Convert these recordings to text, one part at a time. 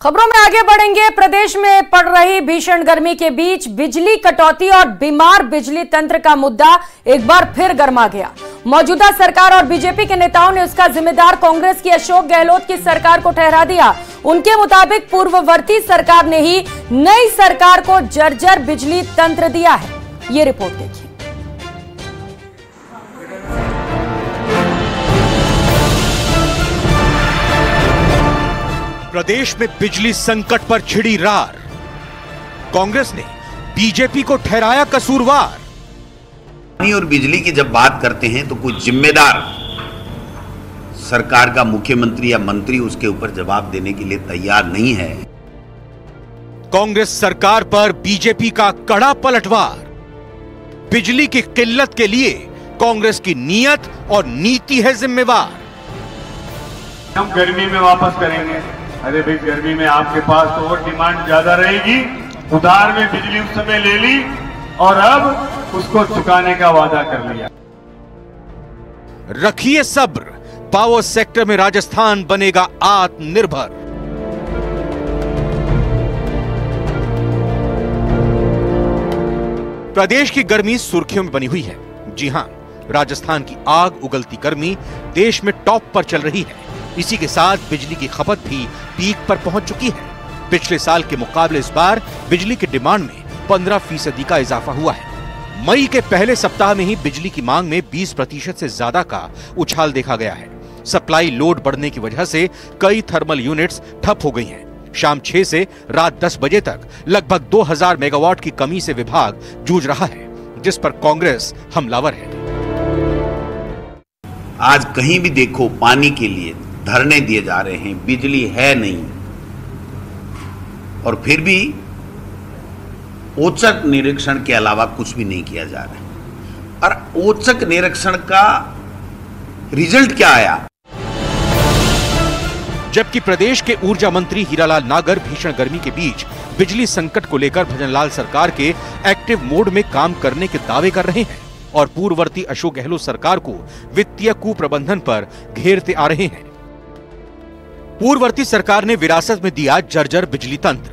खबरों में आगे बढ़ेंगे। प्रदेश में पड़ रही भीषण गर्मी के बीच बिजली कटौती और बीमार बिजली तंत्र का मुद्दा एक बार फिर गर्मा गया। मौजूदा सरकार और बीजेपी के नेताओं ने उसका जिम्मेदार कांग्रेस की अशोक गहलोत की सरकार को ठहरा दिया। उनके मुताबिक पूर्ववर्ती सरकार ने ही नई सरकार को जर्जर बिजली तंत्र दिया है। ये रिपोर्ट देखिए। प्रदेश में बिजली संकट पर छिड़ी रार। कांग्रेस ने बीजेपी को ठहराया कसूरवार। पानी और बिजली की जब बात करते हैं तो कोई जिम्मेदार सरकार का मुख्यमंत्री या मंत्री उसके ऊपर जवाब देने के लिए तैयार नहीं है। कांग्रेस सरकार पर बीजेपी का कड़ा पलटवार। बिजली की किल्लत के लिए कांग्रेस की नीयत और नीति है जिम्मेवार। हम गर्मी में वापस करेंगे। अरे भाई, गर्मी में आपके पास तो और डिमांड ज्यादा रहेगी। उधार में बिजली उस समय ले ली और अब उसको चुकाने का वादा कर लिया। रखिए सब्र, पावर सेक्टर में राजस्थान बनेगा आत्मनिर्भर। प्रदेश की गर्मी सुर्खियों में बनी हुई है। जी हां, राजस्थान की आग उगलती गर्मी देश में टॉप पर चल रही है। इसी के साथ बिजली की खपत भी पीक पर पहुंच चुकी है। पिछले साल के मुकाबले इस बार बिजली की डिमांड में 15% का इजाफा हुआ है। मई के पहले सप्ताह में ही बिजली की मांग में 20% से ज्यादा का उछाल देखा गया है। सप्लाई लोड बढ़ने की वजह से कई थर्मल यूनिट्स ठप हो गई हैं। शाम 6 से रात 10 बजे तक लगभग 2000 मेगावाट की कमी से विभाग जूझ रहा है, जिस पर कांग्रेस हमलावर है। आज कहीं भी देखो पानी के लिए धरने दिए जा रहे हैं, बिजली है नहीं, और फिर भी औचक निरीक्षण के अलावा कुछ भी नहीं किया जा रहा है। और औचक निरीक्षण का रिजल्ट क्या आया? जबकि प्रदेश के ऊर्जा मंत्री हीरालाल नागर भीषण गर्मी के बीच बिजली संकट को लेकर भजनलाल सरकार के एक्टिव मोड में काम करने के दावे कर रहे हैं और पूर्ववर्ती अशोक गहलोत सरकार को वित्तीय कुप्रबंधन पर घेरते आ रहे हैं। पूर्ववर्ती सरकार ने विरासत में दिया जर्जर बिजली तंत्र।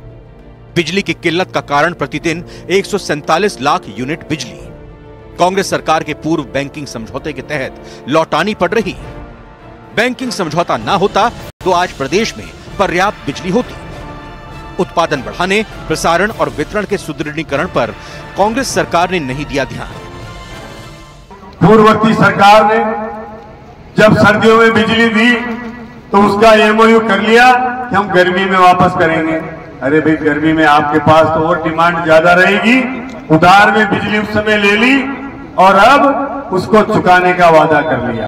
बिजली की किल्लत का कारण प्रतिदिन 147 लाख यूनिट बिजली कांग्रेस सरकार के पूर्व बैंकिंग समझौते के तहत लौटानी पड़ रही। बैंकिंग समझौता ना होता तो आज प्रदेश में पर्याप्त बिजली होती। उत्पादन बढ़ाने, प्रसारण और वितरण के सुदृढ़ीकरण पर कांग्रेस सरकार ने नहीं दिया ध्यान। पूर्ववर्ती सरकार ने जब सर्दियों में बिजली दी तो उसका एमओयू कर लिया कि हम गर्मी में वापस करेंगे। अरे भाई, गर्मी में आपके पास तो और डिमांड ज्यादा रहेगी। उधार में बिजली उस समय ले ली और अब उसको चुकाने का वादा कर लिया।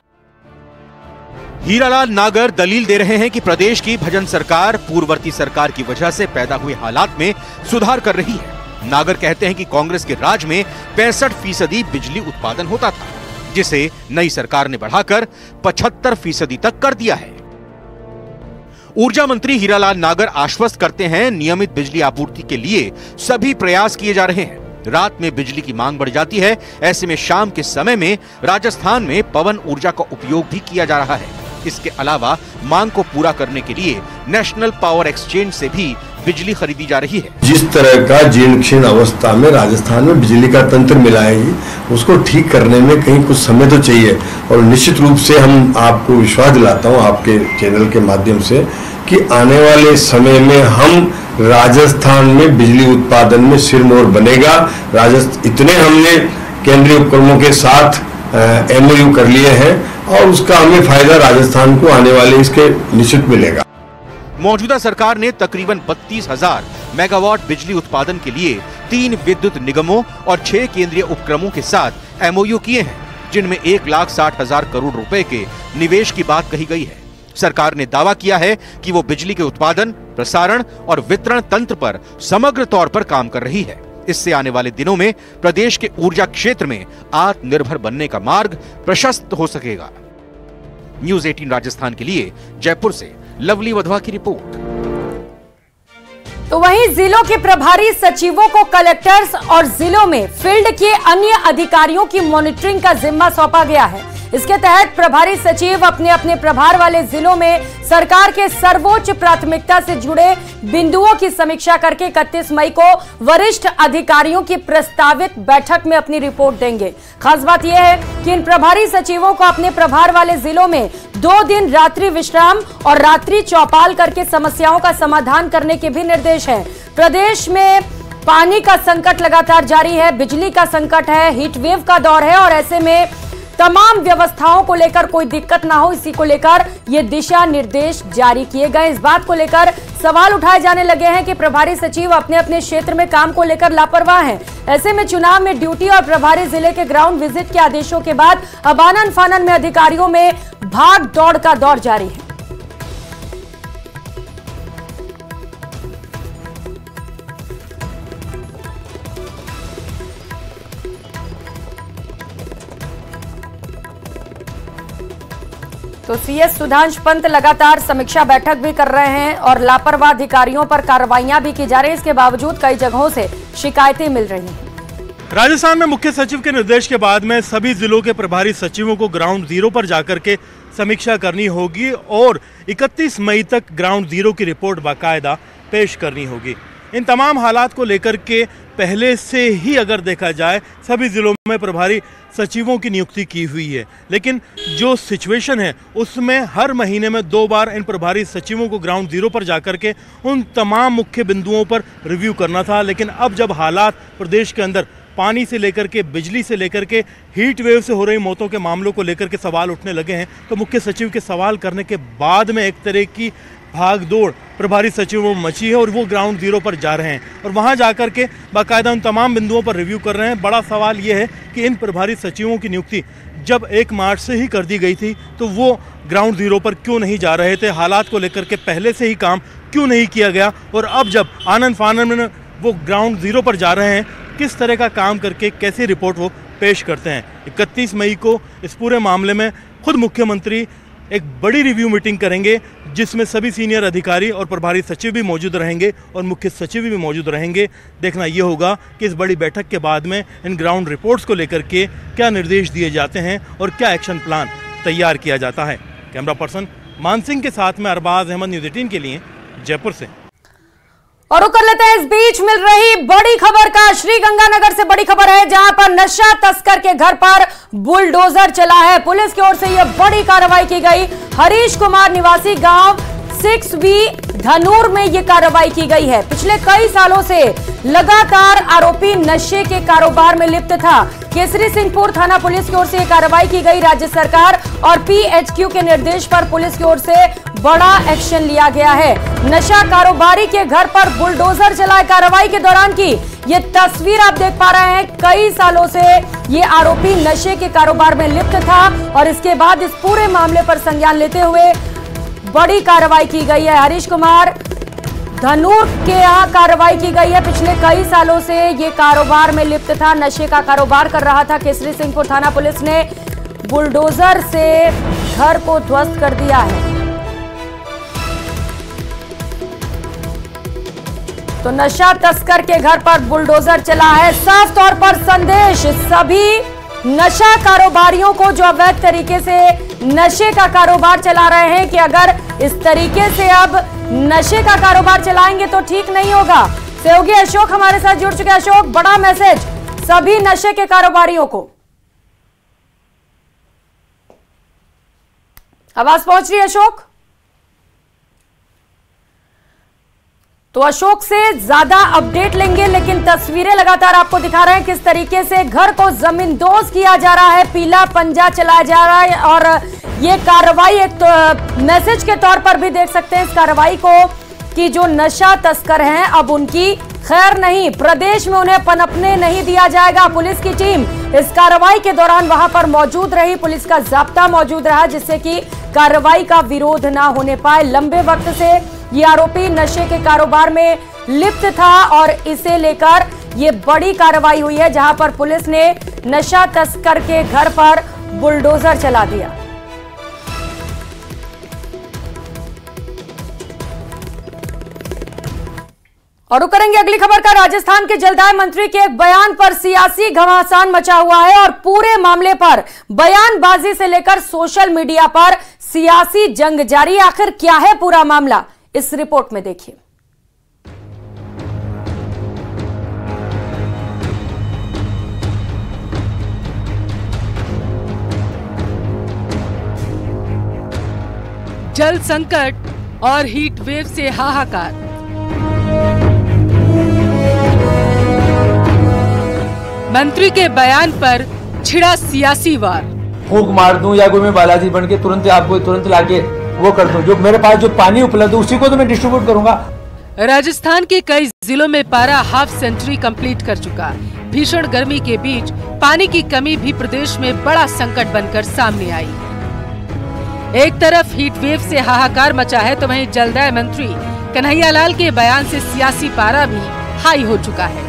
हीरालाल नागर दलील दे रहे हैं कि प्रदेश की भजन सरकार पूर्ववर्ती सरकार की वजह से पैदा हुए हालात में सुधार कर रही है। नागर कहते हैं कि कांग्रेस के राज में 65% बिजली उत्पादन होता था, जिसे नई सरकार ने बढ़ाकर 75% तक कर दिया है। ऊर्जा मंत्री हीरालाल नागर आश्वस्त करते हैं, नियमित बिजली आपूर्ति के लिए सभी प्रयास किए जा रहे हैं। रात में बिजली की मांग बढ़ जाती है, ऐसे में शाम के समय में राजस्थान में पवन ऊर्जा का उपयोग भी किया जा रहा है। इसके अलावा मांग को पूरा करने के लिए नेशनल पावर एक्सचेंज से भी बिजली खरीदी जा रही है। जिस तरह का जीर्ण क्षीण अवस्था में राजस्थान में बिजली का तंत्र मिला है, उसको ठीक करने में कहीं कुछ समय तो चाहिए। और निश्चित रूप से हम आपको विश्वास दिलाता हूं आपके चैनल के माध्यम से कि आने वाले समय में हम राजस्थान में बिजली उत्पादन में सिरमौर बनेगा। इतने हमने केंद्रीय उपक्रमों के साथ एमओयू कर लिए हैं और उसका हमें फायदा राजस्थान को आने वाले इसके निश्चित मिलेगा। मौजूदा सरकार ने तकरीबन 32,000 मेगावाट बिजली उत्पादन के लिए 3 विद्युत निगमों और 6 केंद्रीय उपक्रमों के साथ एमओयू किए हैं, जिनमें 1,60,000 करोड़ रुपए के निवेश की बात कही गई है। सरकार ने दावा किया है कि वो बिजली के उत्पादन, प्रसारण और वितरण तंत्र पर समग्र तौर पर काम कर रही है। इससे आने वाले दिनों में प्रदेश के ऊर्जा क्षेत्र में आत्मनिर्भर बनने का मार्ग प्रशस्त हो सकेगा। न्यूज़ 18 राजस्थान के लिए जयपुर से लवली वधवा की रिपोर्ट। तो वहीं जिलों के प्रभारी सचिवों को कलेक्टर्स और जिलों में फील्ड के अन्य अधिकारियों की मॉनिटरिंग का जिम्मा सौंपा गया है। इसके तहत प्रभारी सचिव अपने अपने प्रभार वाले जिलों में सरकार के सर्वोच्च प्राथमिकता से जुड़े बिंदुओं की समीक्षा करके 31 मई को वरिष्ठ अधिकारियों की प्रस्तावित बैठक में अपनी रिपोर्ट देंगे। खास बात यह है कि इन प्रभारी सचिवों को अपने प्रभार वाले जिलों में 2 दिन रात्रि विश्राम और रात्रि चौपाल करके समस्याओं का समाधान करने के भी निर्देश हैं। प्रदेश में पानी का संकट लगातार जारी है, बिजली का संकट है, हीट वेव का दौर है और ऐसे में तमाम व्यवस्थाओं को लेकर कोई दिक्कत ना हो, इसी को लेकर ये दिशा निर्देश जारी किए गए। इस बात को लेकर सवाल उठाए जाने लगे हैं कि प्रभारी सचिव अपने अपने क्षेत्र में काम को लेकर लापरवाह हैं। ऐसे में चुनाव में ड्यूटी और प्रभारी जिले के ग्राउंड विजिट के आदेशों के बाद अब आनन फानन में अधिकारियों में भाग दौड़ का दौर जारी है। तो सीएस सुधांश पंत लगातार समीक्षा बैठक भी कर रहे हैं और लापरवाह अधिकारियों पर कार्रवाइयां भी की जा रही है। इसके बावजूद कई जगहों से शिकायतें मिल रही हैं। राजस्थान में मुख्य सचिव के निर्देश के बाद में सभी जिलों के प्रभारी सचिवों को ग्राउंड जीरो पर जाकर के समीक्षा करनी होगी और 31 मई तक ग्राउंड जीरो की रिपोर्ट बाकायदा पेश करनी होगी। इन तमाम हालात को लेकर के पहले से ही अगर देखा जाए सभी जिलों में प्रभारी सचिवों की नियुक्ति की हुई है, लेकिन जो सिचुएशन है उसमें हर महीने में 2 बार इन प्रभारी सचिवों को ग्राउंड जीरो पर जाकर के उन तमाम मुख्य बिंदुओं पर रिव्यू करना था। लेकिन अब जब हालात प्रदेश के अंदर पानी से लेकर के बिजली से लेकर के हीट वेव से हो रही मौतों के मामलों को लेकर के सवाल उठने लगे हैं, तो मुख्य सचिव के सवाल करने के बाद में एक तरह की भागदौड़ प्रभारी सचिवों में मची है और वो ग्राउंड जीरो पर जा रहे हैं और वहां जाकर के बाकायदा उन तमाम बिंदुओं पर रिव्यू कर रहे हैं। बड़ा सवाल ये है कि इन प्रभारी सचिवों की नियुक्ति जब 1 मार्च से ही कर दी गई थी तो वो ग्राउंड जीरो पर क्यों नहीं जा रहे थे, हालात को लेकर के पहले से ही काम क्यों नहीं किया गया और अब जब आनन फानन में वो ग्राउंड जीरो पर जा रहे हैं किस तरह का काम करके कैसी रिपोर्ट वो पेश करते हैं। 31 मई को इस पूरे मामले में खुद मुख्यमंत्री एक बड़ी रिव्यू मीटिंग करेंगे जिसमें सभी सीनियर अधिकारी और प्रभारी सचिव भी मौजूद रहेंगे और मुख्य सचिव भी मौजूद रहेंगे। देखना ये होगा कि इस बड़ी बैठक के बाद में इन ग्राउंड रिपोर्ट्स को लेकर के क्या निर्देश दिए जाते हैं और क्या एक्शन प्लान तैयार किया जाता है। कैमरा पर्सन मान सिंह के साथ में अरबाज अहमद, न्यूज़ 18 के लिए जयपुर से। और रुक कर लेते हैं इस बीच मिल रही बड़ी खबर का। श्रीगंगानगर से बड़ी खबर है जहां पर नशा तस्कर के घर पर बुलडोजर चला है। पुलिस की ओर से यह बड़ी कार्रवाई की गई। हरीश कुमार निवासी गांव 6B धनूर में यह कार्रवाई की गई है। पिछले कई सालों से लगातार आरोपी नशे के कारोबार में लिप्त था। केसरी सिंहपुर थाना पुलिस की ओर से यह कार्रवाई की गई। राज्य सरकार और PHQ के निर्देश पर पुलिस की ओर से बड़ा एक्शन लिया गया है। नशा कारोबारी के घर पर बुलडोजर चला कार्रवाई के दौरान की ये तस्वीर आप देख पा रहे हैं। कई सालों से ये आरोपी नशे के कारोबार में लिप्त था और इसके बाद इस पूरे मामले पर संज्ञान लेते हुए बड़ी कार्रवाई की गई है। हरीश कुमार धनूर के यहाँ कार्रवाई की गई है। पिछले कई सालों से ये कारोबार में लिप्त था, नशे का कारोबार कर रहा था। केसरी सिंहपुर थाना पुलिस ने बुलडोजर से घर को ध्वस्त कर दिया है। तो नशा तस्कर के घर पर बुलडोजर चला है। साफ तौर पर संदेश सभी नशा कारोबारियों को जो अवैध तरीके से नशे का कारोबार चला रहे हैं कि अगर इस तरीके से अब नशे का कारोबार चलाएंगे तो ठीक नहीं होगा। सहयोगी अशोक हमारे साथ जुड़ चुके हैं। अशोक, बड़ा मैसेज सभी नशे के कारोबारियों को। आवाज पहुंच रही है अशोक? तो अशोक से ज्यादा अपडेट लेंगे, लेकिन तस्वीरें लगातार आपको दिखा रहे हैं किस तरीके से घर को जमींदोज किया जा रहा है, पीला पंजा चलाया जा रहा है। और ये कार्रवाई एक तो मैसेज के तौर पर भी देख सकते हैं इस कार्रवाई को कि जो नशा तस्कर हैं अब उनकी खैर नहीं, प्रदेश में उन्हें पनपने नहीं दिया जाएगा। पुलिस की टीम इस कार्रवाई के दौरान वहां पर मौजूद रही, पुलिस का जाब्ता मौजूद रहा जिससे कि कार्रवाई का विरोध ना होने पाए। लंबे वक्त से ये आरोपी नशे के कारोबार में लिप्त था और इसे लेकर ये बड़ी कार्रवाई हुई है जहां पर पुलिस ने नशा तस्कर के घर पर बुलडोजर चला दिया। और करेंगे अगली खबर का। राजस्थान के जलदाय मंत्री के एक बयान पर सियासी घमासान मचा हुआ है और पूरे मामले पर बयानबाजी से लेकर सोशल मीडिया पर सियासी जंग जारी। आखिर क्या है पूरा मामला, इस रिपोर्ट में देखिए। जल संकट और हीट वेव से हाहाकार। मंत्री के बयान पर छिड़ा सियासी वार। फूंक मार दूं या कोई मैं बालाजी बन के तुरंत लाके वो कर दूं, जो मेरे पास जो पानी उपलब्ध है उसी को तो मैं डिस्ट्रीब्यूट करूंगा। राजस्थान के कई जिलों में पारा हाफ सेंचुरी कंप्लीट कर चुका। भीषण गर्मी के बीच पानी की कमी भी प्रदेश में बड़ा संकट बनकर सामने आई। एक तरफ हीट वेव से हाहाकार मचा है तो वहीं जलदाय मंत्री कन्हैयालाल के बयान से सियासी पारा भी हाई हो चुका है।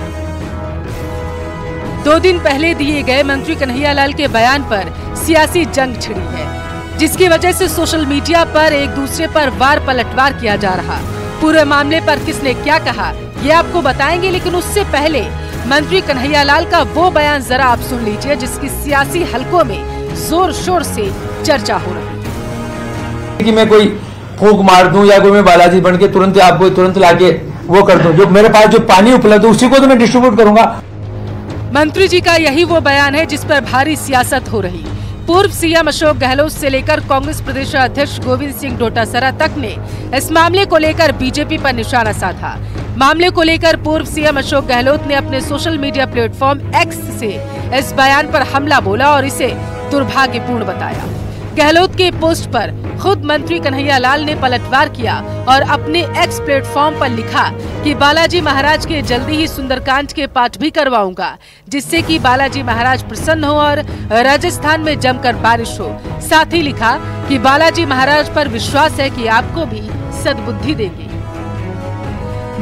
2 दिन पहले दिए गए मंत्री कन्हैयालाल के बयान पर सियासी जंग छिड़ी है, जिसकी वजह से सोशल मीडिया पर एक दूसरे पर वार पलटवार किया जा रहा। पूरे मामले पर किसने क्या कहा ये आपको बताएंगे, लेकिन उससे पहले मंत्री कन्हैयालाल का वो बयान जरा आप सुन लीजिए, जिसकी सियासी हलकों में जोर शोर से चर्चा हो रही है। कि मैं कोई फूंक मार दूं या कोई मैं बालाजी बन के तुरंत लाके वो कर दूं, जो मेरे पास जो पानी उपलब्ध है उसी को तो मैं डिस्ट्रीब्यूट करूंगा। मंत्री जी का यही वो बयान है जिस पर भारी सियासत हो रही। पूर्व सीएम अशोक गहलोत से लेकर कांग्रेस प्रदेश अध्यक्ष गोविंद सिंह डोटासरा तक ने इस मामले को लेकर बीजेपी पर निशाना साधा। मामले को लेकर पूर्व सीएम अशोक गहलोत ने अपने सोशल मीडिया प्लेटफॉर्म एक्स से इस बयान पर हमला बोला और इसे दुर्भाग्यपूर्ण बताया। गहलोत के पोस्ट पर खुद मंत्री कन्हैयालाल ने पलटवार किया और अपने एक्स प्लेटफॉर्म पर लिखा कि बालाजी महाराज के जल्दी ही सुंदरकांड के पाठ भी करवाऊंगा, जिससे कि बालाजी महाराज प्रसन्न हो और राजस्थान में जमकर बारिश हो। साथ ही लिखा कि बालाजी महाराज पर विश्वास है कि आपको भी सद्बुद्धि देंगे।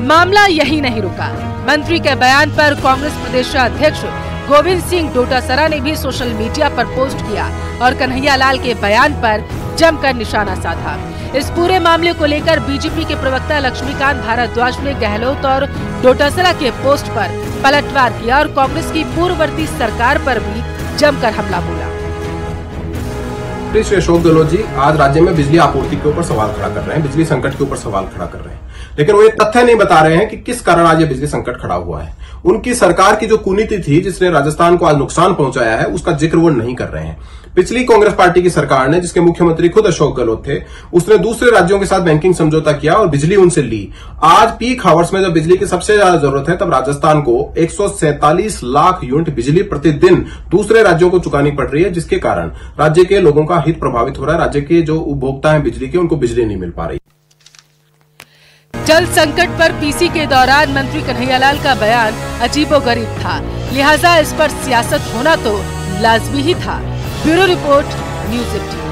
मामला यही नहीं रुका। मंत्री के बयान पर कांग्रेस प्रदेश अध्यक्ष गोविंद सिंह डोटासरा ने भी सोशल मीडिया पर पोस्ट किया और कन्हैयालाल के बयान पर जमकर निशाना साधा। इस पूरे मामले को लेकर बीजेपी के प्रवक्ता लक्ष्मीकांत भारद्वाज ने गहलोत और डोटासरा के पोस्ट पर पलटवार किया और कांग्रेस की पूर्ववर्ती सरकार पर भी जमकर हमला बोला। श्री अशोक गहलोत जी आज राज्य में बिजली आपूर्ति के ऊपर सवाल खड़ा कर रहे हैं, बिजली संकट के ऊपर सवाल खड़ा कर रहे हैं, लेकिन वो ये तथ्य नहीं बता रहे हैं कि किस कारण आज ये बिजली संकट खड़ा हुआ है। उनकी सरकार की जो कुनीति थी जिसने राजस्थान को आज नुकसान पहुंचाया है, उसका जिक्र वो नहीं कर रहे हैं। पिछली कांग्रेस पार्टी की सरकार ने, जिसके मुख्यमंत्री खुद अशोक गहलोत थे, उसने दूसरे राज्यों के साथ बैंकिंग समझौता किया और बिजली उनसे ली। आज पीक हावर्स में जब बिजली की सबसे ज्यादा जरूरत है, तब राजस्थान को 147 लाख यूनिट बिजली प्रतिदिन दूसरे राज्यों को चुकानी पड़ रही है, जिसके कारण राज्य के लोगों का हित प्रभावित हो रहा है। राज्य के जो उपभोक्ता हैं बिजली के, उनको बिजली नहीं मिल पा रही। जल संकट पर पीसी के दौरान मंत्री कन्हैयालाल का बयान अजीबोगरीब था, लिहाजा इस पर सियासत होना तो लाजमी ही था। Bureau report, news 18।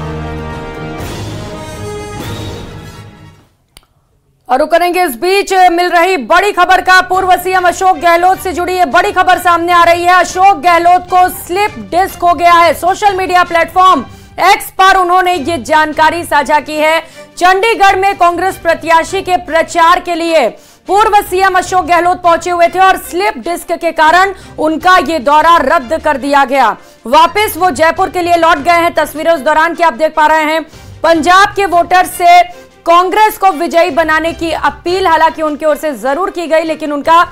और करेंगे इस बीच मिल रही बड़ी खबर का। पूर्व सीएम अशोक गहलोत से जुड़ी ये बड़ी खबर सामने आ रही है। अशोक गहलोत को स्लिप डिस्क हो गया है। सोशल मीडिया प्लेटफॉर्म एक्स पर उन्होंने ये जानकारी साझा की है। चंडीगढ़ में कांग्रेस प्रत्याशी के प्रचार के लिए पूर्व सीएम अशोक गहलोत पहुंचे हुए थे और स्लिप डिस्क के कारण उनका ये दौरा रद्द कर दिया गया। वापस वो जयपुर के लिए लौट गए हैं। तस्वीरें उस दौरान की आप देख पा रहे हैं। पंजाब के वोटर से कांग्रेस को विजयी बनाने की अपील हालांकि उनकी ओर से जरूर की गई, लेकिन उनका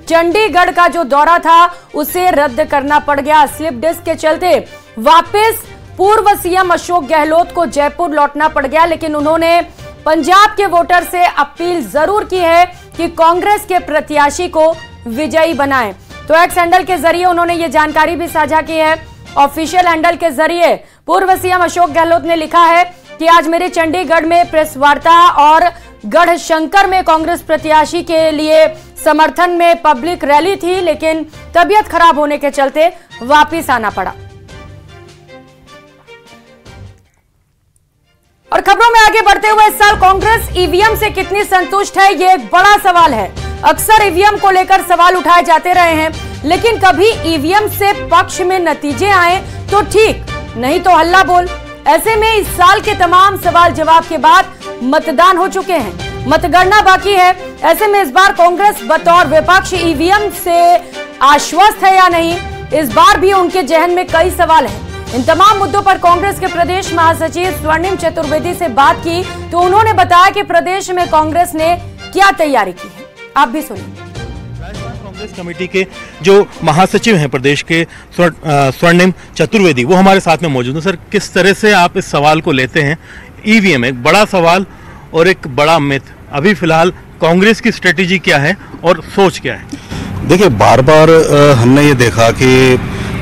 चंडीगढ़ का जो दौरा था उसे रद्द करना पड़ गया। स्लिप डिस्क के चलते वापस पूर्व सीएम अशोक गहलोत को जयपुर लौटना पड़ गया, लेकिन उन्होंने पंजाब के वोटर से अपील जरूर की है कि कांग्रेस के प्रत्याशी को विजयी बनाएं। तो एक्स हैंडल के जरिए उन्होंने ये जानकारी भी साझा की है। ऑफिशियल हैंडल के जरिए पूर्व सीएम अशोक गहलोत ने लिखा है कि आज मेरे चंडीगढ़ में प्रेस वार्ता और गढ़शंकर में कांग्रेस प्रत्याशी के लिए समर्थन में पब्लिक रैली थी, लेकिन तबीयत खराब होने के चलते वापिस आना पड़ा। और खबरों में आगे बढ़ते हुए इस साल कांग्रेस ईवीएम से कितनी संतुष्ट है, ये एक बड़ा सवाल है। अक्सर ईवीएम को लेकर सवाल उठाए जाते रहे हैं, लेकिन कभी ईवीएम से पक्ष में नतीजे आए तो ठीक, नहीं तो हल्ला बोल। ऐसे में इस साल के तमाम सवाल जवाब के बाद मतदान हो चुके हैं, मतगणना बाकी है। ऐसे में इस बार कांग्रेस बतौर विपक्ष ईवीएम से आश्वस्त है या नहीं, इस बार भी उनके जहन में कई सवाल हैं। इन तमाम मुद्दों पर कांग्रेस के प्रदेश महासचिव स्वर्णिम चतुर्वेदी से बात की तो उन्होंने बताया कि प्रदेश में कांग्रेस ने क्या तैयारी की है। आप भी सुनिए। कांग्रेस कमेटी के जो महासचिव हैं प्रदेश के स्वर्णिम चतुर्वेदी, वो हमारे साथ में मौजूद हैं। सर, किस तरह से आप इस सवाल को लेते हैं? ईवीएम एक बड़ा सवाल और एक बड़ा मिथ, अभी फिलहाल कांग्रेस की स्ट्रेटेजी क्या है और सोच क्या है? देखिए, बार बार हमने ये देखा कि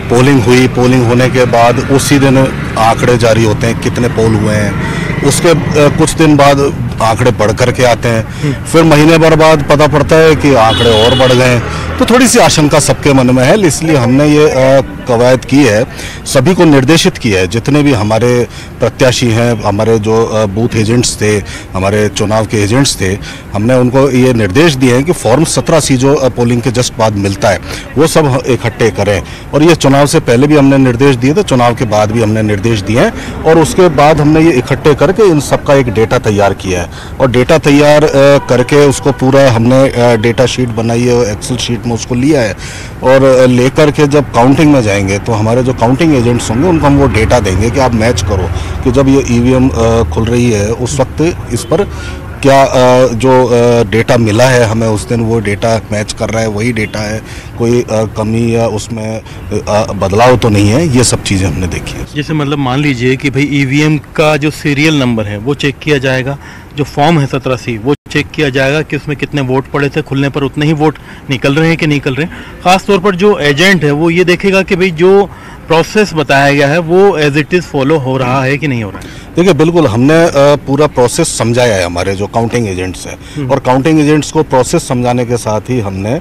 पोलिंग हुई, पोलिंग होने के बाद उसी दिन आंकड़े जारी होते हैं कितने पोल हुए हैं, उसके कुछ दिन बाद आंकड़े बढ़ करके आते हैं, फिर महीने भर बाद पता पड़ता है कि आंकड़े और बढ़ गए। तो थोड़ी सी आशंका सबके मन में है, इसलिए हमने ये कवायद की है, सभी को निर्देशित किया है, जितने भी हमारे प्रत्याशी हैं, हमारे जो बूथ एजेंट्स थे, हमारे चुनाव के एजेंट्स थे, हमने उनको ये निर्देश दिए हैं कि फॉर्म 17C जो पोलिंग के जस्ट बाद मिलता है वो सब इकट्ठे करें। और ये चुनाव से पहले भी हमने निर्देश दिए थे, चुनाव के बाद भी हमने निर्देश दिए हैं, और उसके बाद हमने ये इकट्ठे करके इन सबका एक डेटा तैयार किया है। और डेटा तैयार करके उसको पूरा हमने डेटा शीट बनाई है, एक्सेल शीट में उसको लिया है, और लेकर के जब काउंटिंग में जाएंगे तो हमारे जो काउंटिंग एजेंट्स होंगे उनको हम वो डेटा देंगे कि आप मैच करो कि जब ये ईवीएम खुल रही है उस वक्त इस पर क्या जो डेटा मिला है हमें उस दिन वो डेटा मैच कर रहा है, वही डेटा है, कोई कमी या उसमें बदलाव तो नहीं है, ये सब चीज़ें हमने देखी है। जैसे मतलब मान लीजिए कि भाई ईवीएम का जो सीरियल नंबर है वो चेक किया जाएगा, जो फॉर्म है 17C वो चेक किया जाएगा कि उसमें कितने वोट पड़े थे, खुलने पर उतने ही वोट निकल रहे हैं कि निकल रहे हैं। खास तौर पर जो एजेंट है वो ये देखेगा कि भाई जो प्रोसेस बताया गया है वो एज इट इज फॉलो हो रहा है कि नहीं हो रहा है। देखिए, बिल्कुल हमने पूरा प्रोसेस समझाया है हमारे जो काउंटिंग एजेंट्स हैं, और काउंटिंग एजेंट्स को प्रोसेस समझाने के साथ ही हमने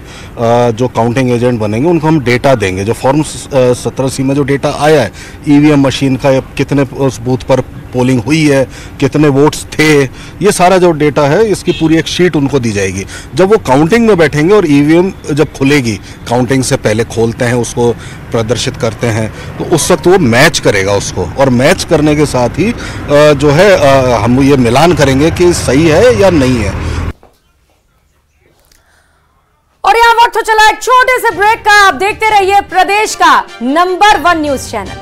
जो काउंटिंग एजेंट बनेंगे उनको हम डेटा देंगे, जो फॉर्म 17C में जो डेटा आया है ईवीएम मशीन का, कितने उस बूथ पर पोलिंग हुई है, कितने वोट्स थे, ये सारा जो डेटा है इसकी पूरी एक शीट उनको दी जाएगी। जब वो काउंटिंग में बैठेंगे और ईवीएम जब खुलेगी, काउंटिंग से पहले खोलते हैं उसको, प्रदर्शित करते हैं, तो उस वक्त वो मैच करेगा उसको, और मैच करने के साथ ही जो है हम ये मिलान करेंगे कि सही है या नहीं है। और यहाँ वक्त तो चला एक छोटे से ब्रेक का। आप देखते रहिए प्रदेश का नंबर 1 न्यूज चैनल।